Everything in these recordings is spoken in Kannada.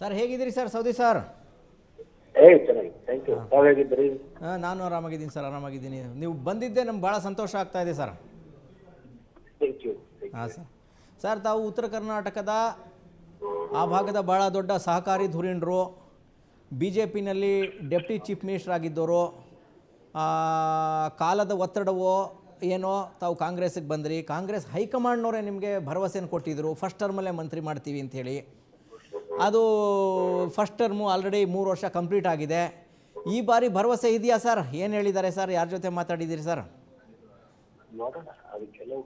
ಸರ್ ಹೇಗಿದ್ದೀರಿ ಸರ್ ಸೌದಿ ಸರ್? ಚೆನ್ನಾಗಿ ಥ್ಯಾಂಕ್ ಯು. ತಾವು ಹೇಗಿದ್ದೀರಿ? ನಾನು ಆರಾಮಾಗಿದ್ದೀನಿ ಸರ್, ಆರಾಮಾಗಿದ್ದೀನಿ. ನೀವು ಬಂದಿದ್ದೆ ನಮ್ಗೆ ಭಾಳ ಸಂತೋಷ ಆಗ್ತಾ ಇದೆ ಸರ್. Thank you. ಹಾಂ ಸರ್. ಸರ್ ತಾವು ಉತ್ತರ ಕರ್ನಾಟಕದ ಆ ಭಾಗದ ಭಾಳ ದೊಡ್ಡ ಸಹಕಾರಿ ಧುರೀಣರು, ಬಿ ಜೆ ಪಿನಲ್ಲಿ ಡೆಪ್ಟಿ ಚೀಫ್ ಮಿನಿಸ್ಟರ್ ಆಗಿದ್ದವರು, ಕಾಲದ ಒತ್ತಡವೋ ಏನೋ ತಾವು ಕಾಂಗ್ರೆಸ್ಸಿಗೆ ಬಂದ್ರಿ. ಕಾಂಗ್ರೆಸ್ ಹೈಕಮಾಂಡ್ನವರೇ ನಿಮಗೆ ಭರವಸೆಯನ್ನು ಕೊಟ್ಟಿದ್ದರು, ಫಸ್ಟ್ ಟರ್ಮಲ್ಲೇ ಮಂತ್ರಿ ಮಾಡ್ತೀವಿ ಅಂಥೇಳಿ. ಅದು ಫಸ್ಟ್ ಟರ್ಮು ಆಲ್ರೆಡಿ 3 ವರ್ಷ ಕಂಪ್ಲೀಟ್ ಆಗಿದೆ. ಈ ಬಾರಿ ಭರವಸೆ ಇದೆಯಾ ಸರ್? ಏನು ಹೇಳಿದ್ದಾರೆ ಸರ್? ಯಾರ ಜೊತೆ ಮಾತಾಡಿದ್ದೀರಿ ಸರ್? ನೋಡೋಣ, ಅದು ಕೆಲವು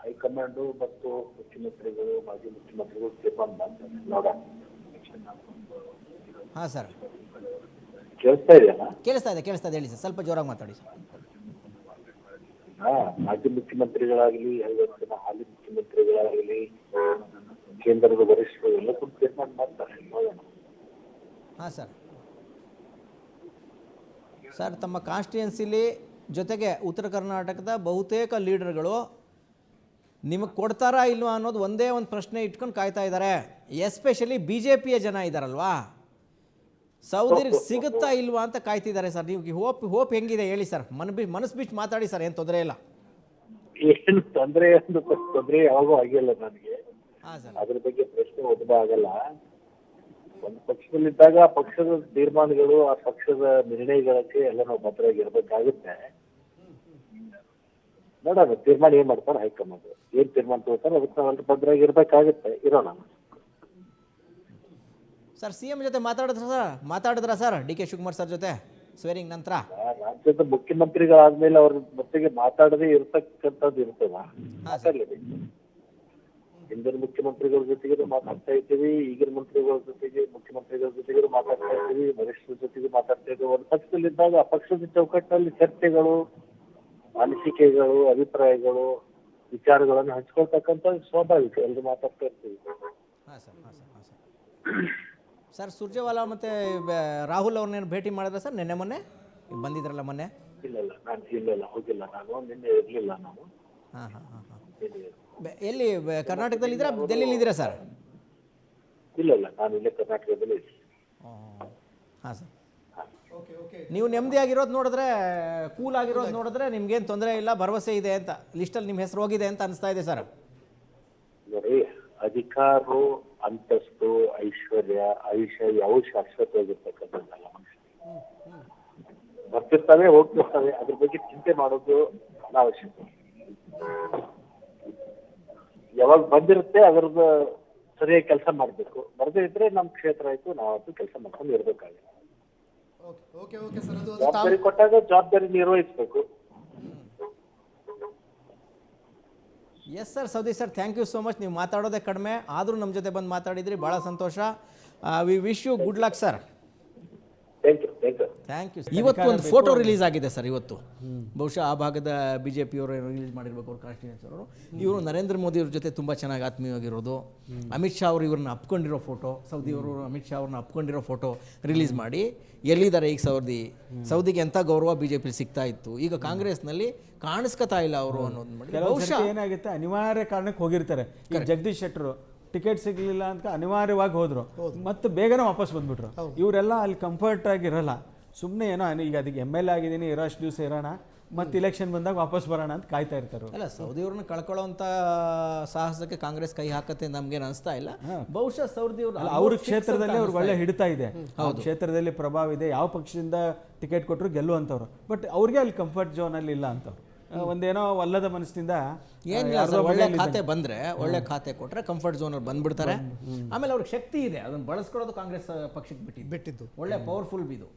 ಹೈಕಮಾಂಡು ಮತ್ತು ಮುಖ್ಯಮಂತ್ರಿಗಳು, ಮಾಜಿ ಮುಖ್ಯಮಂತ್ರಿಗಳು ತೀರ್ಮಾನ ಮಾಡ್ತಾರೆ. ನೋಡೋಣ. ಹಾಂ ಸರ್, ಕೇಳಿಸ್ತಾ ಇದೆಯಲ್ಲ? ಕೇಳಿಸ್ತಾ ಇದೆ ಹೇಳಿ ಸರ್, ಸ್ವಲ್ಪ ಜೋರಾಗಿ ಮಾತಾಡಿ ಸರ್. ಮಾಜಿ ಮುಖ್ಯಮಂತ್ರಿಗಳಾಗಲಿ, 5 ವರ್ಷದ ಹಾಲಿ ಮುಖ್ಯಮಂತ್ರಿಗಳಾಗಲಿ, ಕೇಂದ್ರದ ವರಿಷ್ಠರು ಎಲ್ಲ ಕೂಡ ತೀರ್ಮಾನ ಮಾಡ್ತಾರೆ. ನೋಡೋಣ. ಹಾಂ ಸರ್. ಸರ್ ತಮ್ಮ ಕಾನ್ಸ್ಟಿಟ್ಯೂನ್ಸಿಲಿ ಜೊತೆಗೆ ಉತ್ತರ ಕರ್ನಾಟಕದ ಬಹುತೇಕ ಲೀಡರ್ಗಳು ನಿಮಗೆ ಕೊಡ್ತಾರಾ ಇಲ್ವಾ ಅನ್ನೋದು ಒಂದೇ ಒಂದು ಪ್ರಶ್ನೆ ಇಟ್ಕೊಂಡು ಕಾಯ್ತಾ ಇದ್ದಾರೆ. ಎಸ್ಪೆಷಲಿ ಬಿ ಜೆ ಪಿಯ ಜನ ಇದ್ದಾರಲ್ವಾ, ಸೌದಿರಿಗೆ ಸಿಗುತ್ತಾ ಇಲ್ವಾ ಅಂತ ಕಾಯ್ತಿದ್ದಾರೆ ಸರ್. ನೀವು ಹೋಪ್ ಹೆಂಗಿದೆ ಹೇಳಿ ಸರ್? ಮನಸ್ಸು ಬಿಟ್ಟು ಮಾತಾಡಿ ಸರ್, ಏನು ತೊಂದರೆ ಇಲ್ಲ. ಏನು ತೊಂದರೆ ಯಾವಾಗೂ ಆಗಿಲ್ಲ ನನಗೆ. ಹಾಂ ಸರ್. ಅದ್ರ ಬಗ್ಗೆ ಪ್ರಶ್ನೆ ಉದ್ಭವ ಆಗಲ್ಲ. ಒಂದು ಪಕ್ಷದಲ್ಲಿದ್ದಾಗ ಪಕ್ಷದ ತೀರ್ಮಾನಗಳು, ಆ ಪಕ್ಷದ ನಿರ್ಣಯಗಳಿಗೆ ಎಲ್ಲ ನಾವು ಭದ್ರಾಗಿರ್ಬೇಕಾಗುತ್ತೆ. ನೋಡೋಣ ತೀರ್ಮಾನ ಏನ್ ಮಾಡ್ತಾರೆ ಹೈಕಮಾಂಡ್, ಏನ್ ತೀರ್ಮಾನ ತಗೋತಾರೆ ಅದಕ್ಕೆ ನಾವೆಲ್ಲರೂ ಭದ್ರಾಗಿರ್ಬೇಕಾಗುತ್ತೆ. ಇರೋಣ. ಸರ್ ಸಿ ಎಂ ಜೊತೆ ಮಾತಾಡಿದ್ರಾ ಸರ್ ಡಿ ಕೆ ಶಿವಕುಮಾರ್ ಸರ್ ಜೊತೆ ಸ್ವೇರಿಂಗ್ ನಂತರ? ರಾಜ್ಯದ ಮುಖ್ಯಮಂತ್ರಿಗಳಾದ್ಮೇಲೆ ಅವ್ರ ಜೊತೆಗೆ ಮಾತಾಡದೇ ಇರ್ತಕ್ಕಂಥದ್ದು ಇರ್ತದ? ಮಾತಾಡ್ಲೇಬೇಕು. ಹಿಂದಿನ ಮುಖ್ಯಮಂತ್ರಿಗಳ ಜೊತೆಗೂ ಮಾತಾಡ್ತಾ ಇದ್ದೀವಿ, ಈಗಿನ ಮುಖ್ಯಮಂತ್ರಿಗಳ ಜೊತೆಗೂ ಮಾತಾಡ್ತಾ ಇದ್ದೀವಿ, ವರಿಷ್ಠರ ಜೊತೆಗೂ ಮಾತಾಡ್ತಾ ಇದ್ದೀವಿ. ಒಂದು ಪಕ್ಷದಲ್ಲಿದ್ದಾಗ ಆ ಪಕ್ಷದ ಚೌಕಟ್ಟಿನಲ್ಲಿ ಚರ್ಚೆಗಳು, ಅನಿಸಿಕೆಗಳು, ಅಭಿಪ್ರಾಯಗಳು, ವಿಚಾರಗಳನ್ನು ಹಂಚ್ಕೊಳ್ತಕ್ಕಂಥ ಸ್ವಾಭಾವಿಕ. ಎಲ್ಲರೂ ಮಾತಾಡ್ತಾ ಇರ್ತೀವಿ. ಹಾಂ ಸರ್. ಸರ್ ಸುರ್ಜೇವಾಲಾ ಮತ್ತು ರಾಹುಲ್ ಅವ್ರನ್ನೇನು ಭೇಟಿ ಮಾಡಿದ್ರೆ ಸರ್ ನಿನ್ನೆ ಮೊನ್ನೆ ಬಂದಿದ್ರಲ್ಲ ಮೊನ್ನೆ? ಇಲ್ಲ ಹೋಗಿಲ್ಲ ನಾನು. ನಿನ್ನೆ ಇರಲಿಲ್ಲ ನಾನು. ಹಾಂ. ಎಲ್ಲಿ ಕರ್ನಾಟಕದಲ್ಲಿ ಇದ್ದೀರಾ, ಡೆಲ್ಲಿಲಿ ಇದ್ದೀರಾ ಸರ್? ಇಲ್ಲ ನಾನು ಇಲ್ಲೇ ಕರ್ನಾಟಕದಲ್ಲಿ ಇದ್ದೀನಿ. ಹಾಂ ಸರ್. ನೀವು ನೆಮ್ಮದಿಯಾಗಿರೋದು ನೋಡಿದ್ರೆ, ಕೂಲ್ ಆಗಿರೋದು ನೋಡಿದ್ರೆ ನಿಮ್ಗೇನು ತೊಂದರೆ ಇಲ್ಲ, ಭರವಸೆ ಇದೆ ಅಂತ, ಲಿಸ್ಟಲ್ಲಿ ನಿಮ್ಮ ಹೆಸರು ಹೋಗಿದೆ ಅಂತ ಅನಿಸ್ತಾ ಇದೆ ಸರ್. ನೋಡಿ, ಅಧಿಕಾರ, ಅಂತಸ್ತು, ಆಯುಷ್ಯ ಯಾವು ಶಾಶ್ವತವಾಗಿರ್ತಕ್ಕಂಥದ್ದಲ್ಲ. ಬರ್ತಿರ್ತವೆ, ಹೋಗ್ತಿರ್ತವೆ. ಅದ್ರ ಬಗ್ಗೆ ಚಿಂತೆ ಮಾಡೋದು ಅನಾವಶ್ಯಕ. ಯಾವಾಗ ಬಂದಿರುತ್ತೆ ಅದ್ರದ್ದು ಸರಿಯಾಗಿ ಕೆಲಸ ಮಾಡಬೇಕು. ಬರದೇ ಇದ್ರೆ ನಮ್ಮ ಕ್ಷೇತ್ರ ಆಯ್ತು, ನಾವತ್ತು ಕೆಲಸ ಮಾಡ್ಕೊಂಡು ಇರ್ಬೇಕಾಗುತ್ತೆ. ಜವಾಬ್ದಾರಿ ಕೊಟ್ಟಾಗ ಜವಾಬ್ದಾರಿ ನಿರ್ವಹಿಸಬೇಕು. ಎಸ್ ಸರ್ ಸೌದಿ sir, thank you so much. ನೀವು ಮಾತಾಡೋದೇ ಕಡಿಮೆ ಆದರೂ ನಮ್ಮ ಜೊತೆ ಬಂದು ಮಾತಾಡಿದ್ರಿ, ಭಾಳ ಸಂತೋಷ. We wish you good luck sir. Thank you. ಇವತ್ತು ಒಂದು ಫೋಟೋ ರಿಲೀಸ್ ಆಗಿದೆ ಸರ್. ಇವತ್ತು ಬಹುಶಃ ಆ ಭಾಗದ ಬಿ ಜೆ ಪಿಯವರು ರಿಲೀಸ್ ಮಾಡಿರ್ಬೇಕು, ಅವ್ರ ಕಾನ್ಸ್ಟಿಟ್ಯೂನ್ಸಿ ಅವರು. ಇವರು ನರೇಂದ್ರ ಮೋದಿ ಅವ್ರ ಜೊತೆ ತುಂಬ ಚೆನ್ನಾಗಿ ಆತ್ಮೀಯವಾಗಿರೋದು. ಅಮಿತ್ ಶಾ ಅವರು ಇವ್ರನ್ನ ಅಪ್ಕೊಂಡಿರೋ ಫೋಟೋ, ಸೌದಿಯವರು ಅಮಿತ್ ಶಾ ಅವ್ರನ್ನ ಅಪ್ಕೊಂಡಿರೋ ಫೋಟೋ ರಿಲೀಸ್ ಮಾಡಿ ಎಲ್ಲಿದ್ದಾರೆ ಈಗ ಸೌದಿಗೆ ಎಂಥ ಗೌರವ ಬಿ ಜೆ ಪಿ ಸಿಗ್ತಾ ಇತ್ತು, ಈಗ ಕಾಂಗ್ರೆಸ್ನಲ್ಲಿ ಕಾಣಿಸ್ಕೊತಾ ಇಲ್ಲ ಅವರು ಅನ್ನೋದು ಮಾಡಿ. ಬಹುಶಃ ಏನಾಗುತ್ತೆ, ಅನಿವಾರ್ಯ ಕಾರಣಕ್ಕೆ ಹೋಗಿರ್ತಾರೆ. ಈಗ ಜಗದೀಶ್ ಶೆಟ್ಟರು ಟಿಕೆಟ್ ಸಿಗ್ಲಿಲ್ಲ ಅಂತ ಅನಿವಾರ್ಯವಾಗಿ ಹೋದ್ರು, ಮತ್ತೆ ಬೇಗನೆ ವಾಪಸ್ ಬಂದ್ಬಿಟ್ರು. ಇವರೆಲ್ಲ ಅಲ್ಲಿ ಕಂಫರ್ಟ್ ಆಗಿರಲ್ಲ. ಸುಮ್ಮನೆ ಏನೋ ಈಗ ಅದಕ್ಕೆ MLA ಆಗಿದ್ದೀನಿ, ಇರೋಷ್ಟು ದಿವಸ ಇರೋಣ, ಮತ್ತೆ ಇಲೆಕ್ಷನ್ ಬಂದಾಗ ವಾಪಸ್ ಬರೋಣ ಅಂತ ಕಾಯ್ತಾ ಇರ್ತಾರೆ. ಅಲ್ಲ, ಸೌದಿಯವ್ರನ್ನ ಕಳ್ಕೊಳ್ಳೋಂಥ ಸಾಹಸಕ್ಕೆ ಕಾಂಗ್ರೆಸ್ ಕೈ ಹಾಕತ್ತೆ ನಮ್ಗೇನು ಅನಿಸ್ತಾ ಇಲ್ಲ. ಬಹುಶಃ ಸೌದಿಯವರು ಅವ್ರ ಕ್ಷೇತ್ರದಲ್ಲಿ ಅವ್ರಿಗೆ ಒಳ್ಳೆ ಹಿಡಿತಾ ಇದೆ, ಕ್ಷೇತ್ರದಲ್ಲಿ ಪ್ರಭಾವ ಇದೆ, ಯಾವ ಪಕ್ಷದಿಂದ ಟಿಕೆಟ್ ಕೊಟ್ಟರು ಗೆಲ್ಲುವಂಥವ್ರು. ಬಟ್ ಅವ್ರಿಗೆ ಅಲ್ಲಿ ಕಂಫರ್ಟ್ ಝೋನಲ್ಲಿ ಇಲ್ಲ ಅಂತವ್ರು. ಒಂದೇನೋ ಒಲ್ಲದ ಮನಸ್ಸಿನಿಂದ ಏನಿಲ್ಲ, ಒಳ್ಳೆ ಖಾತೆ ಬಂದರೆ, ಒಳ್ಳೆ ಖಾತೆ ಕೊಟ್ಟರೆ ಕಂಫರ್ಟ್ ಝೋನಲ್ಲಿ ಬಂದ್ಬಿಡ್ತಾರೆ. ಆಮೇಲೆ ಅವ್ರಿಗೆ ಶಕ್ತಿ ಇದೆ, ಅದನ್ನು ಬಳಸ್ಕೊಳ್ಳೋದು ಕಾಂಗ್ರೆಸ್ ಪಕ್ಷಕ್ಕೆ ಬಿಟ್ಟಿದ್ದು. ಒಳ್ಳೆ ಪವರ್ಫುಲ್ ಇದು.